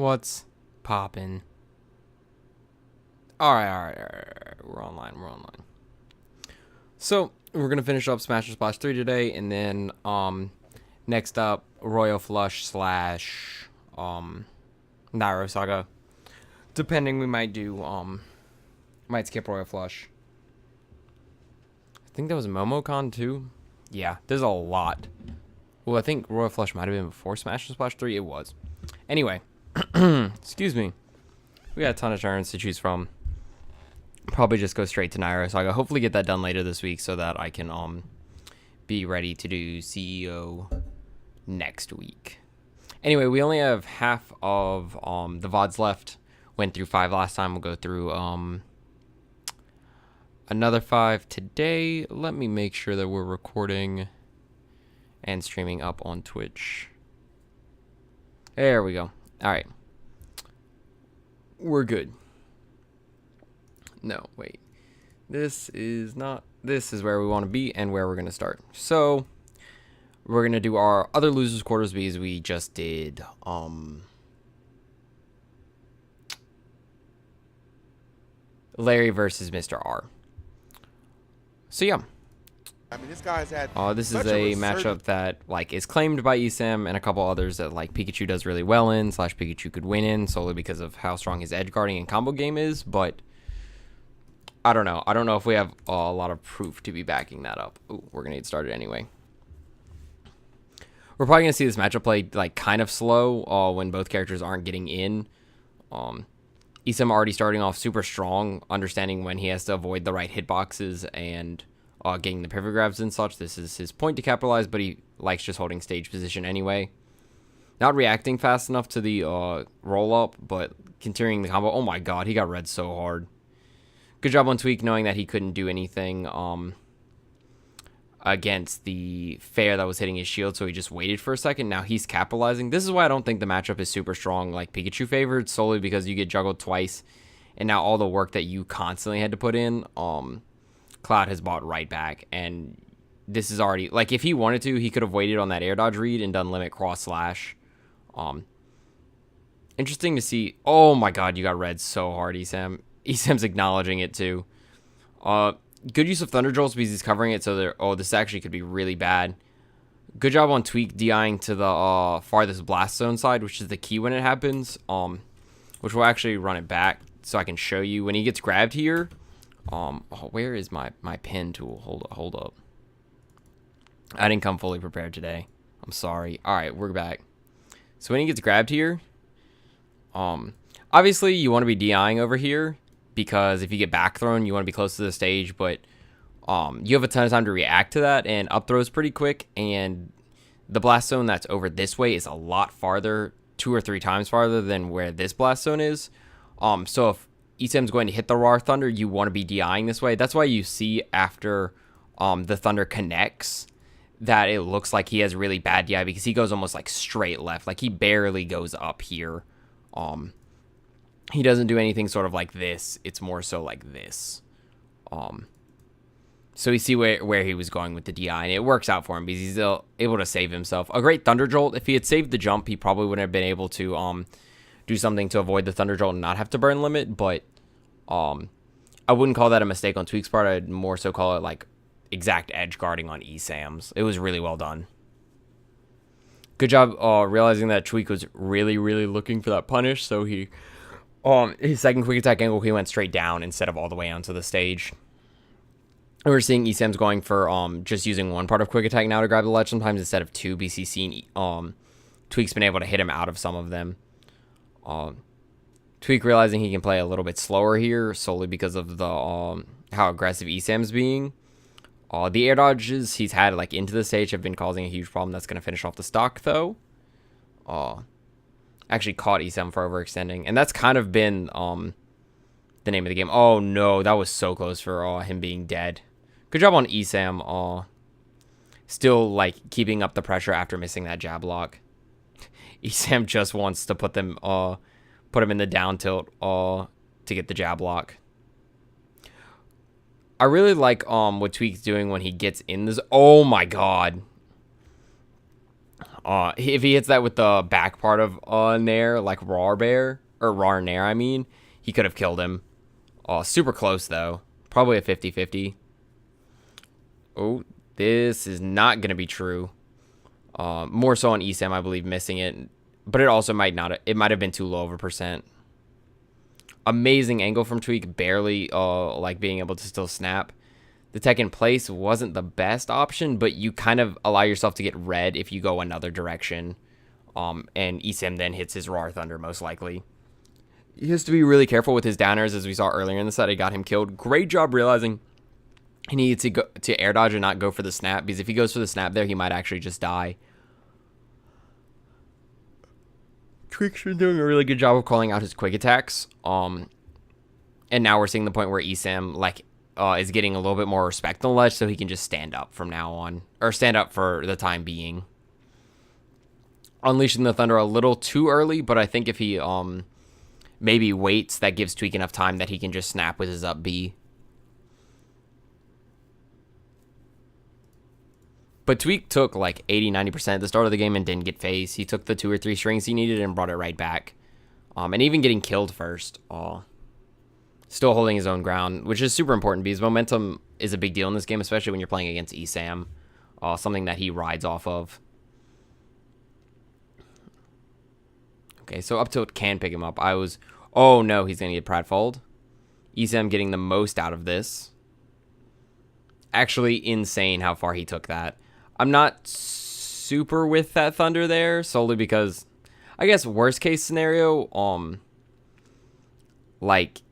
What's poppin'? Alright. We're online. So, we're gonna finish up Smash or Splash 3 today, and then, next up, Royal Flush slash, Nairo Saga. Depending, we might do, might skip Royal Flush. I think that was MomoCon too. Yeah, there's a lot. Well, I think Royal Flush might have been before Smash or Splash 3. It was. Anyway, excuse me. We got a ton of turns to choose from. Probably just go straight to Nairo Saga. Hopefully get that done later this week so that I can be ready to do CEO next week. Anyway, we only have half of the VODs left. Went through 5 last time. We'll go through another 5 today. Let me make sure that we're recording and streaming up on Twitch. There we go. All right. We're good. No, wait. This is where we want to be and where we're going to start. So, we're going to do our other losers quarters because we just did Larry versus Mr. R. So, yeah. I mean, this guy's had. This is a matchup that is claimed by Esam and a couple others that Pikachu does really well in / Pikachu could win in solely because of how strong his edge guarding and combo game is. But I don't know. I don't know if we have a lot of proof to be backing that up. Ooh, we're gonna get started anyway. We're probably gonna see this matchup play kind of slow when both characters aren't getting in. Esam already starting off super strong, understanding when he has to avoid the right hitboxes and getting the pivot grabs and such. This is his point to capitalize, but he likes just holding stage position anyway. Not reacting fast enough to the roll up, but continuing the combo. Oh my god, he got read so hard. Good job on Tweek knowing that he couldn't do anything against the fair that was hitting his shield, so he just waited for a second. Now he's capitalizing. This is why I don't think the matchup is super strong like Pikachu favored, solely because you get juggled twice, and now all the work that you constantly had to put in, Cloud has bought right back, and this is already, if he wanted to, he could have waited on that air dodge read and done limit cross slash. Interesting to see. Oh my god, you got read so hard, Esam. Esam's acknowledging it too. Good use of Thunder Jolts because he's covering it, so this actually could be really bad. Good job on Tweek DIing to the farthest blast zone side, which is the key when it happens. Which will actually run it back so I can show you when he gets grabbed here. Where is my pin tool? Hold up. I didn't come fully prepared today. I'm sorry. All right, we're back. So when he gets grabbed here, obviously you want to be DIing over here because if you get back thrown, you want to be close to the stage, but you have a ton of time to react to that, and up throws pretty quick, and the blast zone that's over this way is a lot farther, 2 or 3 times farther than where this blast zone is. So if Esam's going to hit the raw thunder, you want to be DIing this way. That's why you see after the thunder connects that it looks like he has really bad DI because he goes almost straight left. He barely goes up here. He doesn't do anything sort of like this. It's more so like this. So we see where he was going with the DI, and it works out for him because he's still able to save himself. A great Thunder Jolt. If he had saved the jump, he probably wouldn't have been able to do something to avoid the Thunder Jolt and not have to burn limit, but I wouldn't call that a mistake on Tweek's part. I'd more so call it exact edge guarding on Esam's. It was really well done. Good job realizing that Tweek was really, really looking for that punish, so he his second quick attack angle, he went straight down instead of all the way onto the stage. And we're seeing Esam's going for just using one part of quick attack now to grab the ledge sometimes instead of 2 BCC. Tweek's been able to hit him out of some of them. Tweek realizing he can play a little bit slower here solely because of the how aggressive Esam's being. The air dodges he's had into the stage have been causing a huge problem. That's going to finish off the stock though. Actually caught Esam for overextending, and that's kind of been the name of the game. Oh no, that was so close for him being dead. Good job on Esam. Still keeping up the pressure after missing that jab lock. Esam just wants to put him in the down tilt to get the jab lock. I really like what Tweek's doing when he gets in this. Oh my god. If he hits that with the back part of Nair, like Rar Bear, or Rar Nair, I mean, he could have killed him. Super close, though. Probably a 50-50. Oh, this is not going to be true. More so on Esam, I believe, missing it. But it also might not. It might have been too low of a percent. Amazing angle from Tweek. Barely, like, being able to still snap. The tech in place wasn't the best option, but you kind of allow yourself to get red if you go another direction. And Esam then hits his Roar Thunder, most likely. He has to be really careful with his downers, as we saw earlier in the set. It got him killed. Great job realizing he needed to go to air dodge and not go for the snap, because if he goes for the snap there, he might actually just die. Tweek's been doing a really good job of calling out his quick attacks. And now we're seeing the point where Esam, like, is getting a little bit more respect on the ledge, so he can just stand up from now on, or stand up for the time being. Unleashing the Thunder a little too early, but I think if he maybe waits, that gives Tweek enough time that he can just snap with his up B. But Tweek took like 80-90% at the start of the game and didn't get phased. He took the 2 or 3 strings he needed and brought it right back. And even getting killed first. Still holding his own ground, which is super important because momentum is a big deal in this game, especially when you're playing against Esam. Something that he rides off of. Okay, so up tilt can pick him up. Oh no, he's going to get pratfalled. Esam getting the most out of this. Actually insane how far he took that. I'm not super with that Thunder there, solely because, I guess worst case scenario, like,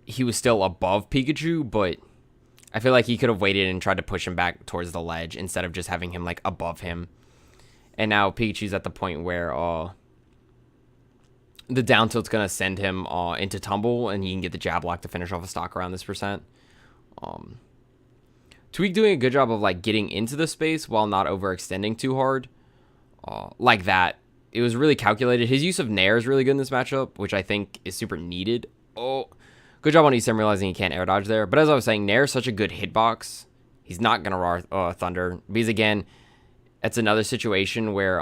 he was still above Pikachu, but I feel like he could have waited and tried to push him back towards the ledge instead of just having him, like, above him. And now Pikachu's at the point where the down tilt's going to send him into tumble, and he can get the jab lock to finish off a stock around this percent. Tweek doing a good job of, like, getting into the space while not overextending too hard. Like that. It was really calculated. His use of Nair is really good in this matchup, which I think is super needed. Oh, good job on Esam realizing he can't air dodge there. But as I was saying, Nair is such a good hitbox. He's not going to Roar Thunder. Because, again, it's another situation where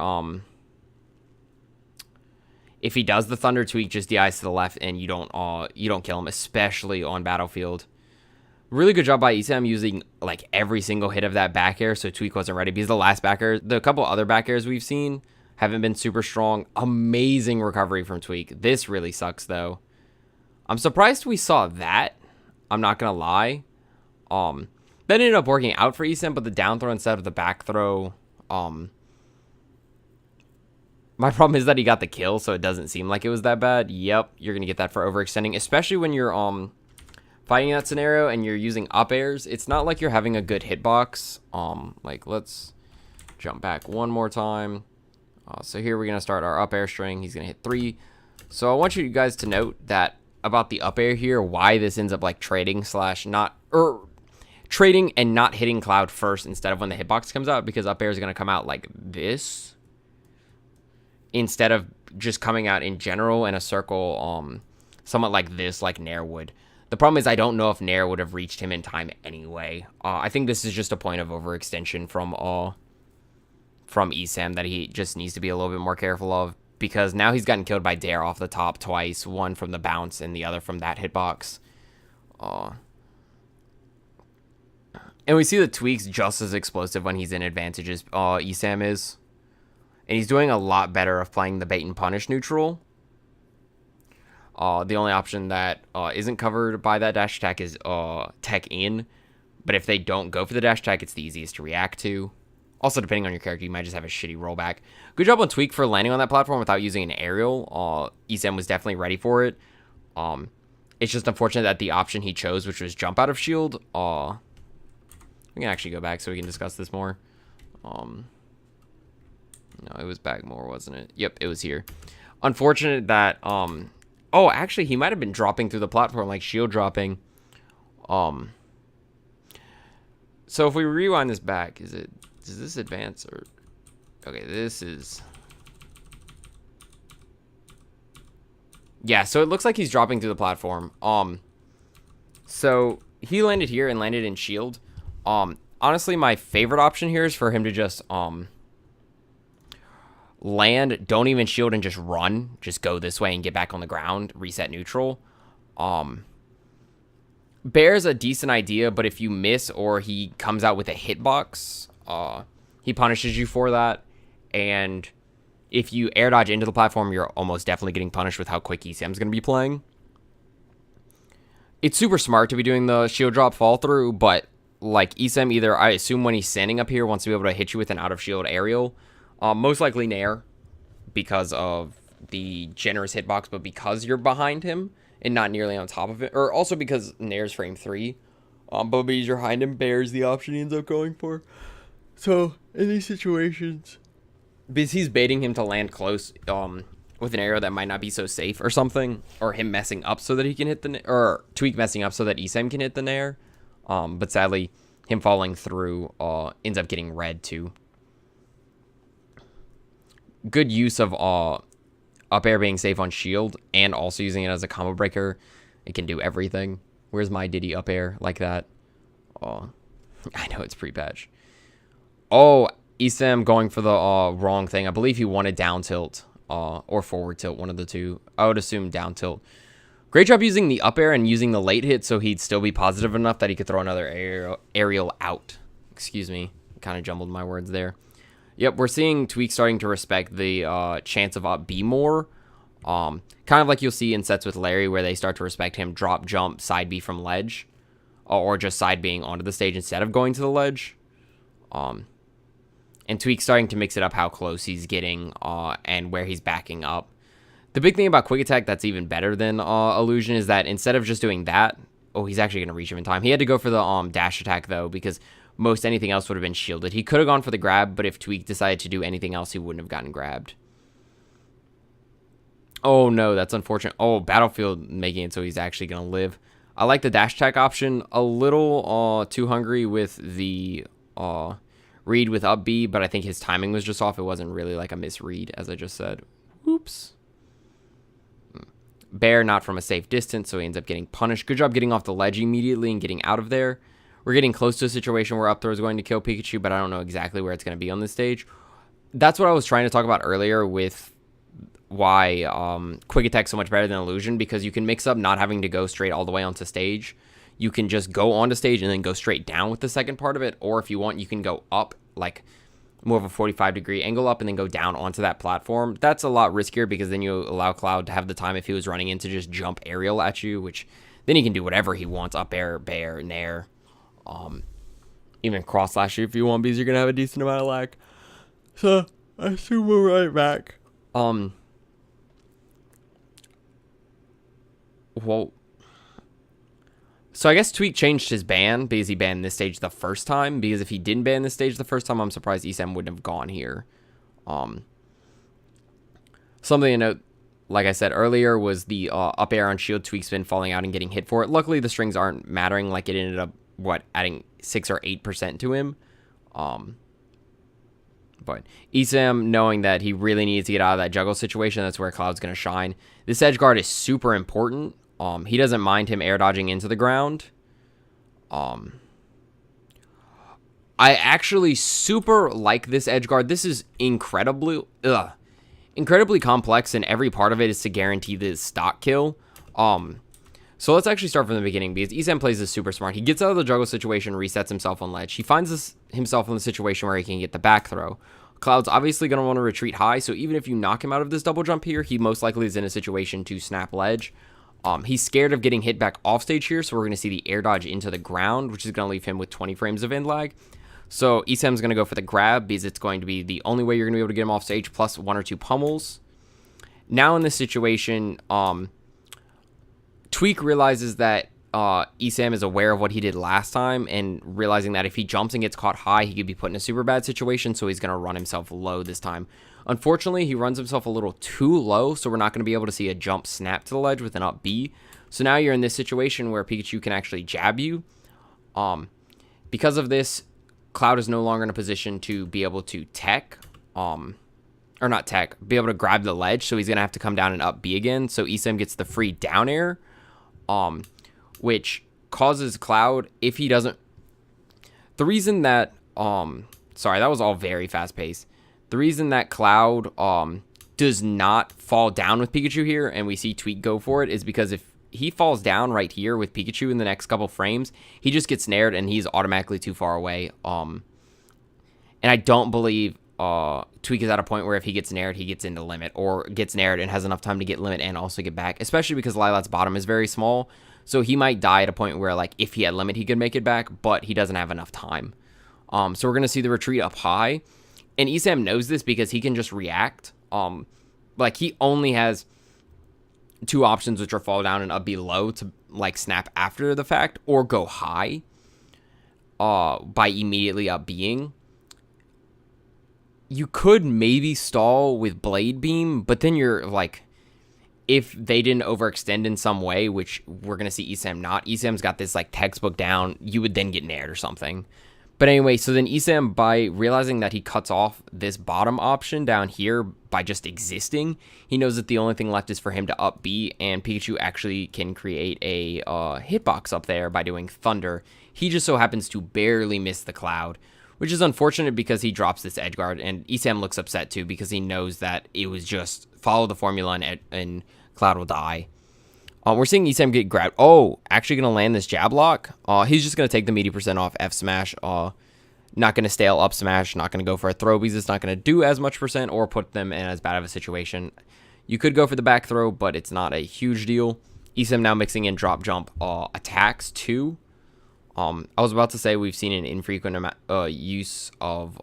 if he does the Thunder, Tweek just DIs to the left and you don't kill him, especially on Battlefield. Really good job by Esam using, like, every single hit of that back air, so Tweek wasn't ready. Because the last back air, the couple other back airs we've seen haven't been super strong. Amazing recovery from Tweek. This really sucks, though. I'm surprised we saw that. I'm not going to lie. That ended up working out for Esam, but the down throw instead of the back throw. My problem is that he got the kill, so it doesn't seem like it was that bad. Yep, you're going to get that for overextending, especially when you're fighting that scenario and you're using up airs. It's not like you're having a good hitbox. Like, let's jump back one more time. So here we're going to start our up air string. He's going to hit 3. So I want you guys to note that about the up air here, why this ends up like trading and not hitting Cloud first instead of when the hitbox comes out, because up air is going to come out like this instead of just coming out in general in a circle, somewhat like this, like Nair would. The problem is I don't know if Nair would have reached him in time anyway. I think this is just a point of overextension from Esam that he just needs to be a little bit more careful of, because now he's gotten killed by Dare off the top twice, one from the bounce and the other from that hitbox. And we see the Tweek's just as explosive when he's in advantage as Esam is. And he's doing a lot better of playing the bait and punish neutral. The only option that isn't covered by that dash attack is tech in. But if they don't go for the dash attack, it's the easiest to react to. Also, depending on your character, you might just have a shitty rollback. Good job on Tweek for landing on that platform without using an aerial. Esam was definitely ready for it. It's just unfortunate that the option he chose, which was jump out of shield. We can actually go back so we can discuss this more. No, it was back more, wasn't it? Yep, it was here. Unfortunate that... Oh, actually, he might have been dropping through the platform, like shield dropping. So if we rewind this back, does this advance or... Okay, this is... Yeah, so it looks like he's dropping through the platform. So he landed here and landed in shield. Honestly, my favorite option here is for him to just land, don't even shield and just run. Just go this way and get back on the ground, reset neutral. Bear's a decent idea, but if you miss or he comes out with a hitbox, he punishes you for that. And if you air dodge into the platform, you're almost definitely getting punished with how quick Esam's going to be playing. It's super smart to be doing the shield drop fall through, but like Esam, either I assume when he's standing up here wants to be able to hit you with an out of shield aerial, most likely Nair because of the generous hitbox, but because you're behind him and not nearly on top of it, or also because Nair's frame 3, but because you're behind him, Bear's the option he ends up going for. So in these situations, because he's baiting him to land close, with an arrow that might not be so safe or something, or him messing up so that he can hit the, or Tweek messing up so that Esam can hit the Nair. But sadly, him falling through ends up getting red too. Good use of up air being safe on shield and also using it as a combo breaker. It can do everything. Where's my Diddy up air like that? Oh, I know it's pre-patch. Oh, Esam going for the wrong thing. I believe he wanted down tilt or forward tilt, one of the two. I would assume down tilt. Great job using the up air and using the late hit so he'd still be positive enough that he could throw another aerial out. Excuse me. Kind of jumbled my words there. Yep, we're seeing Tweek starting to respect the chance of up B more. Kind of like you'll see in sets with Larry where they start to respect him drop, jump, side B from ledge. Or just side Bing onto the stage instead of going to the ledge. And Tweek starting to mix it up how close he's getting and where he's backing up. The big thing about quick attack that's even better than illusion is that instead of just doing that, oh, he's actually going to reach him in time. He had to go for the dash attack though because most anything else would have been shielded. He could have gone for the grab, but if Tweek decided to do anything else, he wouldn't have gotten grabbed. Oh no, that's unfortunate. Oh, Battlefield making it so he's actually going to live. I like the dash attack option. A little too hungry with the read with up B, but I think his timing was just off. It wasn't really like a misread, as I just said. Oops. Bear not from a safe distance, so he ends up getting punished. Good job getting off the ledge immediately and getting out of there. We're getting close to a situation where up throw is going to kill Pikachu, but I don't know exactly where it's going to be on this stage. That's what I was trying to talk about earlier with why quick attack's so much better than illusion, because you can mix up not having to go straight all the way onto stage. You can just go onto stage and then go straight down with the second part of it, or if you want, you can go up like more of a 45-degree angle up and then go down onto that platform. That's a lot riskier because then you allow Cloud to have the time if he was running in to just jump aerial at you, which then he can do whatever he wants, up air, bear, nair, even cross slash you if you want, because you're going to have a decent amount of lag. So, I assume we're right back. Well, so I guess Tweek changed his ban because he banned this stage the first time. Because if he didn't ban this stage the first time, I'm surprised Esam wouldn't have gone here. Something to note, like I said earlier, was the up air on shield Tweek spin falling out and getting hit for it. Luckily, the strings aren't mattering. Like it ended up, adding 6 or 8% to him. But Esam, knowing that he really needs to get out of that juggle situation, that's where Cloud's going to shine. This edge guard is super important. He doesn't mind him air dodging into the ground. I actually super like this edge guard. This is incredibly complex, and every part of it is to guarantee the stock kill. So let's actually start from the beginning, because Esam plays this super smart. He gets out of the juggle situation, resets himself on ledge. He finds himself in the situation where he can get the back throw. Cloud's obviously going to want to retreat high, so even if you knock him out of this double jump here, he most likely is in a situation to snap ledge. He's scared of getting hit back off stage here, so we're going to see the air dodge into the ground, which is going to leave him with 20 frames of end lag. So Esam's going to go for the grab, because it's going to be the only way you're going to be able to get him off stage, plus 1 or 2 pummels. Now in this situation, Tweek realizes that Esam is aware of what he did last time, and realizing that if he jumps and gets caught high, he could be put in a super bad situation, so he's going to run himself low this time. Unfortunately, he runs himself a little too low, so we're not going to be able to see a jump snap to the ledge with an up B. So now you're in this situation where Pikachu can actually jab you. Because of this, Cloud is no longer in a position to be able to tech, or not tech, be able to grab the ledge, so he's going to have to come down and up B again. So Esam gets the free down air, which causes Cloud, if he doesn't... The reason that... sorry, that was all very fast-paced. The reason that Cloud does not fall down with Pikachu here, and we see Tweek go for it, is because if he falls down right here with Pikachu in the next couple frames, he just gets snared and he's automatically too far away. And I don't believe Tweek is at a point where if he gets snared, he gets into limit, or gets snared and has enough time to get limit and also get back, especially because Lilat's bottom is very small. So he might die at a point where, like, if he had limit, he could make it back, but he doesn't have enough time. So we're going to see the retreat up high. And Esam knows this because he can just react. Like, he only has two options, which are fall down and up B low to, like, snap after the fact, or go high by immediately up Bing. You could maybe stall with Blade Beam, but then you're, like, if they didn't overextend in some way, which we're going to see Esam not. Esam's got this, like, textbook down. You would then get nared or something. But anyway, so then Esam, by realizing that he cuts off this bottom option down here by just existing, he knows that the only thing left is for him to up B, and Pikachu actually can create a hitbox up there by doing Thunder. He just so happens to barely miss the Cloud, which is unfortunate because he drops this edge guard, and Esam looks upset too because he knows that it was just follow the formula and Cloud will die. We're seeing Esam get grabbed. Oh, actually going to land this jab lock. He's just going to take the meaty percent off F smash. Not going to stale up smash. Not going to go for a throw because it's not going to do as much percent or put them in as bad of a situation. You could go for the back throw, but it's not a huge deal. Esam now mixing in drop jump attacks too. I was about to say we've seen an infrequent use of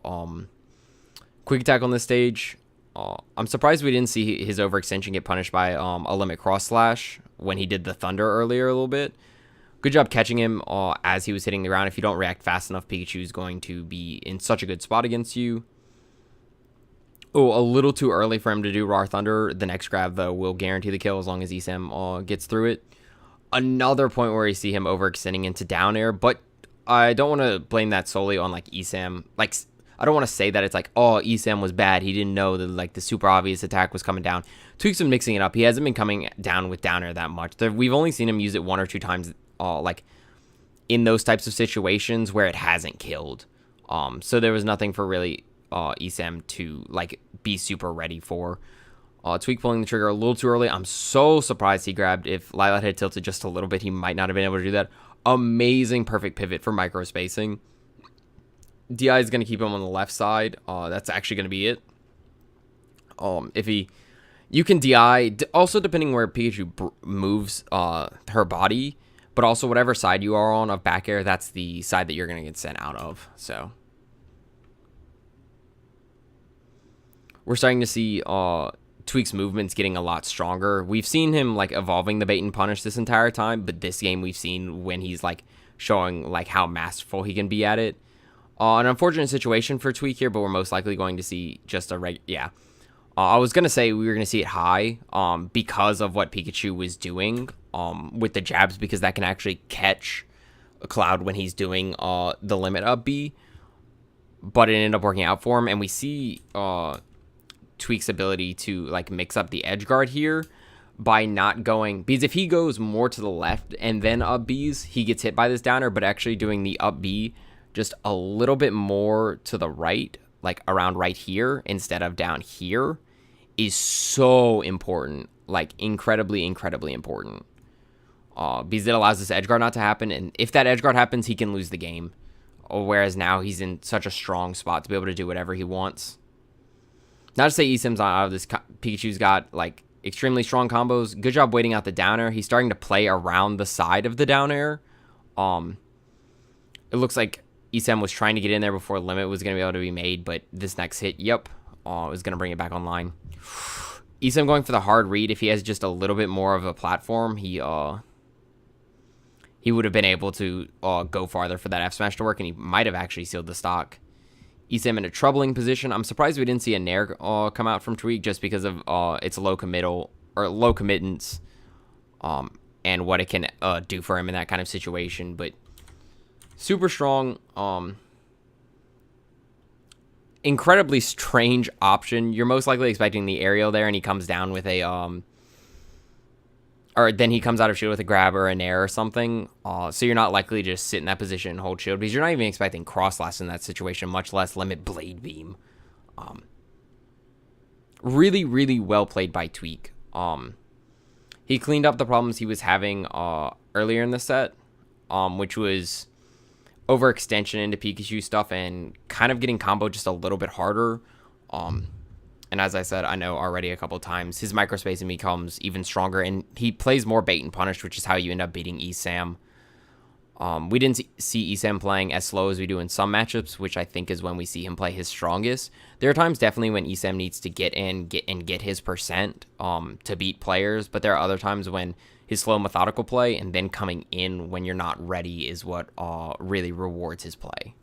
quick attack on this stage. I'm surprised we didn't see his overextension get punished by a limit cross slash when he did the thunder earlier a little bit. Good job catching him as he was hitting the ground. If you don't react fast enough, Pikachu is going to be in such a good spot against you. Oh, a little too early for him to do raw thunder. The next grab, though, will guarantee the kill as long as Esam gets through it. Another point where you see him overextending into down air, but I don't want to blame that solely on, like, Esam. Like, I don't want to say that it's like, oh, Esam was bad. He didn't know that, like, the super obvious attack was coming down. Tweek's been mixing it up. He hasn't been coming down with down air that much. We've only seen him use it one or two times, like, in those types of situations where it hasn't killed. So there was nothing for really Esam to, like, be super ready for. Tweek pulling the trigger a little too early. I'm so surprised he grabbed. If Lilat had tilted just a little bit, he might not have been able to do that. Amazing perfect pivot for micro spacing. DI is going to keep him on the left side. That's actually going to be it. You can DI, also depending where Pikachu moves her body, but also whatever side you are on of back air, that's the side that you're going to get sent out of. So we're starting to see Tweek's movements getting a lot stronger. We've seen him, like, evolving the bait and punish this entire time, but this game we've seen when he's, like, showing, like, how masterful he can be at it. An unfortunate situation for Tweek here, but we're most likely going to see just a I was going to say we were going to see it high because of what Pikachu was doing with the jabs, because that can actually catch a Cloud when he's doing the limit up B, but it ended up working out for him, and we see Tweek's ability to, like, mix up the edge guard here by not going, because if he goes more to the left and then up B's, he gets hit by this downer, but actually doing the up B just a little bit more to the right, like around right here instead of down here, is so important, like incredibly, incredibly important. Because it allows this edge guard not to happen, and if that edge guard happens, he can lose the game. Whereas now he's in such a strong spot to be able to do whatever he wants. Not to say Esam's not out of this. Pikachu's got, like, extremely strong combos. Good job waiting out the down air. He's starting to play around the side of the down air. It looks like Esam was trying to get in there before limit was going to be able to be made, but this next hit, is going to bring it back online. Esam going for the hard read. If he has just a little bit more of a platform, he would have been able to go farther for that F smash to work, and he might have actually sealed the stock. Esam in a troubling position. I'm surprised we didn't see a Nair come out from Tweek just because of its low committance and what it can do for him in that kind of situation, but super strong. Incredibly strange option. You're most likely expecting the aerial there, and he comes down with a or then he comes out of shield with a grab or an air or something. So you're not likely to just sit in that position and hold shield, because you're not even expecting cross slash in that situation, much less limit blade beam. really, really well played by Tweek. He cleaned up the problems he was having earlier in the set, which was overextension into Pikachu stuff and kind of getting combo just a little bit harder. And as I said, I know already a couple times, his microspacing becomes even stronger, and he plays more bait and punish, which is how you end up beating Esam. We didn't see Esam playing as slow as we do in some matchups, which I think is when we see him play his strongest. There are times definitely when Esam needs to get his percent to beat players, but there are other times when his slow methodical play and then coming in when you're not ready is what really rewards his play.